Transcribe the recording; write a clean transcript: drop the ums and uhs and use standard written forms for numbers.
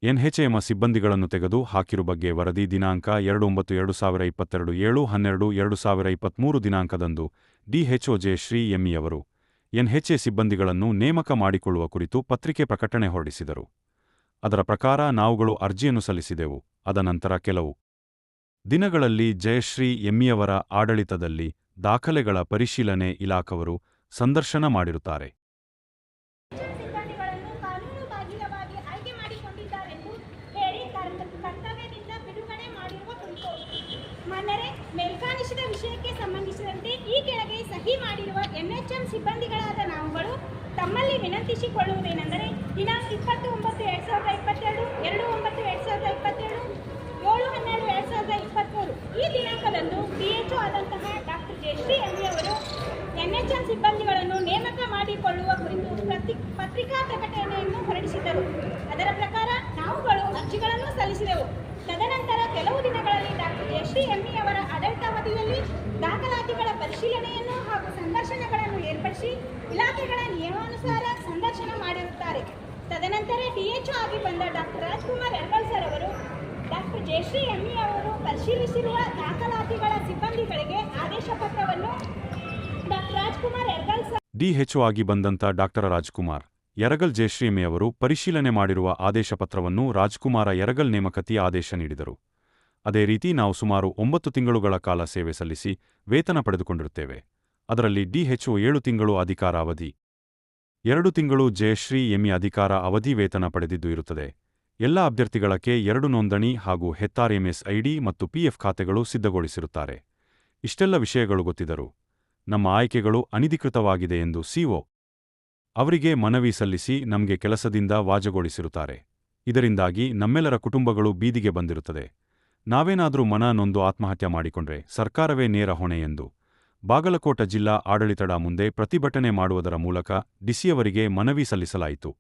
NHM ಸಿಬ್ಬಂದಿಗಳನ್ನು ತೆಗೆದು ಹಾಕಿರುವ ಬಗ್ಗೆ ವರದಿ ದಿನಾಂಕ 29/2022 7/12/2023 ದಿನಾಂಕದಂದು ಡಿಎಚ್ಒ ಜಯಶ್ರೀ ಎಂಇಯವರು ಎನ್ಎಚ್ಎ ಸಿಬ್ಬಂದಿಗಳನ್ನು ನೇಮಕ ಮಾಡಿಕೊಳ್ಳುವ ಕುರಿತು ಪತ್ರಿಕೆ ಪ್ರಕಟಣೆ ಹೊರಡಿಸಿದರು. ಅದರ ಪ್ರಕಾರ ನಾವುಗಳು ಅರ್ಜಿಯನ್ನು ಸಲ್ಲಿಸಿದೆವು. ಅದ ನಂತರ ಕೆಲವು ದಿನಗಳಲ್ಲಿ ಜಯಶ್ರೀ ಎಂಇಯವರ ಆಡಳಿತದಲ್ಲಿ ದಾಖಲೆಗಳ ಪರಿಶೀಲನೆ ಇಲಾಖೆಯವರು ಸಂದರ್ಶನ ಮಾಡಿರುತ್ತಾರೆ. ಸಿಬ್ಬಂದಿಗಳನ್ನು ಕಾನೂನುಬಾಹಿರವಾಗಿ ಆಯ್ಕೆ ಮಾಡಿಕೊಂಡಿದ್ದಾರೆಂದು ಹೇಳಿ ಕರ್ತವ್ಯದಿಂದ ಬಿಡುಗಡೆ ಮಾಡಿರುವ ಕುರಿತು ಮಾನ್ಯರೇ, ಮೇಲ್ಕಾಣಿಸಿದ ವಿಷಯಕ್ಕೆ ಸಂಬಂಧಿಸಿದಂತೆ ಈ ಕೆಳಗೆ ಸಹಿ ಮಾಡಿರುವ ಎನ್ಎಚ್ಎಂ ಸಿಬ್ಬಂದಿಗಳಾದ ನಾವುಗಳು ತಮ್ಮಲ್ಲಿ ವಿನಂತಿಸಿಕೊಳ್ಳುವುದೇನೆಂದರೆ, ದಿನಾಂಕ 29/2022, 2/9/2022, 7/12/2023 ಈ ದಿನಾಂಕದಂದು ಡಿಎಚ್ಒ ಆದಂತಹ ಡಾಕ್ಟರ್ ಜಯಶ್ರೀ ಎಂಇಯವರು ಎನ್ಎಚ್ಎಂ ಸಿಬ್ಬಂದಿಗಳನ್ನು ನೇಮಕ ಮಾಡಿಕೊಳ್ಳುವ ಕುರಿತು ಪತ್ರಿಕಾ ಪ್ರಕಟಣೆಯನ್ನು ಹೊರಡಿಸಿದ್ದರು. ಅದರ ಪ್ರಕಾರ ನಾವುಗಳು ಅರ್ಜಿಗಳನ್ನು ಸಲ್ಲಿಸಿದೆವು. ತದನಂತರ ಕೆಲವು ದಿನಗಳಲ್ಲಿ ಡಾಕ್ಟರ್ ಜಯಶ್ರೀ ಎಂಇಯವರ ಆಡಳಿತಾವಧಿಯಲ್ಲಿ ದಾಖಲಾತಿಗಳ ಪರಿಶೀಲನೆಯನ್ನು ಹಾಗೂ ಸಂದರ್ಶನಗಳನ್ನು ಏರ್ಪಡಿಸಿ ಇಲಾಖೆಗಳ ನಿಯಮಾನುಸಾರ ಸಂದರ್ಶನ ಮಾಡಿರುತ್ತಾರೆ. ತದನಂತರ ಡಿಎಚ್ಒ ಆಗಿ ಬಂದ ಡಾಕ್ಟರ್ ರಾಜ್ಕುಮಾರ್ ಯರಗಲ್ ಸರ್ ಅವರು ಡಾಕ್ಟರ್ ಜಯಶ್ರೀ ಎಂಇಯವರು ಪರಿಶೀಲಿಸಿರುವ ದಾಖಲಾತಿಗಳ ಸಿಬ್ಬಂದಿಗಳಿಗೆ ಆದೇಶ ಪತ್ರವನ್ನು doctor Rajkumar Yaragal sir DHO ಆಗಿ ಬಂದಂಥ ಡಾಕ್ಟರ್ ರಾಜ್ಕುಮಾರ್ ಯರಗಲ್ ಜಯಶ್ರೀ ಎಂಇಯವರು ಪರಿಶೀಲನೆ ಮಾಡಿರುವ ಆದೇಶ ಪತ್ರವನ್ನು ರಾಜ್ಕುಮಾರ ಯರಗಲ್ ನೇಮಕಾತಿ ಆದೇಶ ನೀಡಿದರು. ಅದೇ ರೀತಿ ನಾವು ಸುಮಾರು 9 ತಿಂಗಳುಗಳ ಕಾಲ ಸೇವೆ ಸಲ್ಲಿಸಿ ವೇತನ ಪಡೆದುಕೊಂಡಿರುತ್ತೇವೆ. ಅದರಲ್ಲಿ ಡಿಎಚ್ಒ 7 ತಿಂಗಳು ಅಧಿಕಾರ ಅವಧಿ, 2 ತಿಂಗಳು ಜಯಶ್ರೀ ಎಂಇ ಅಧಿಕಾರ ಅವಧಿ ವೇತನ ಪಡೆದಿದ್ದು ಇರುತ್ತದೆ. ಎಲ್ಲ ಅಭ್ಯರ್ಥಿಗಳಕ್ಕೆ 2 ನೋಂದಣಿ ಹಾಗೂ ಹೆತ್ತಾರ್ಎಂಎಸ್ ಐಡಿ ಮತ್ತು ಪಿಎಫ್ ಖಾತೆಗಳು ಸಿದ್ಧಗೊಳಿಸಿರುತ್ತಾರೆ. ಇಷ್ಟೆಲ್ಲ ವಿಷಯಗಳು ಗೊತ್ತಿದ್ದರೂ ನಮ್ಮ ಆಯ್ಕೆಗಳು ಅನಧಿಕೃತವಾಗಿದೆ ಎಂದು ಸಿಒ ಅವರಿಗೆ ಮನವಿ ಸಲ್ಲಿಸಿ ನಮಗೆ ಕೆಲಸದಿಂದ ವಾಜಗೊಳಿಸಿರುತ್ತಾರೆ. ಇದರಿಂದಾಗಿ ನಮ್ಮೆಲ್ಲರ ಕುಟುಂಬಗಳು ಬೀದಿಗೆ ಬಂದಿರುತ್ತದೆ. ನಾವೇನಾದರೂ ಮನ ನೊಂದು ಆತ್ಮಹತ್ಯೆ ಮಾಡಿಕೊಂಡ್ರೆ ಸರ್ಕಾರವೇ ನೇರ ಹೊಣೆ ಎಂದು ಬಾಗಲಕೋಟ ಜಿಲ್ಲಾ ಆಡಳಿತದ ಮುಂದೆ ಪ್ರತಿಭಟನೆ ಮಾಡುವುದರ ಮೂಲಕ ಡಿಸಿಯವರಿಗೆ ಮನವಿ ಸಲ್ಲಿಸಲಾಯಿತು.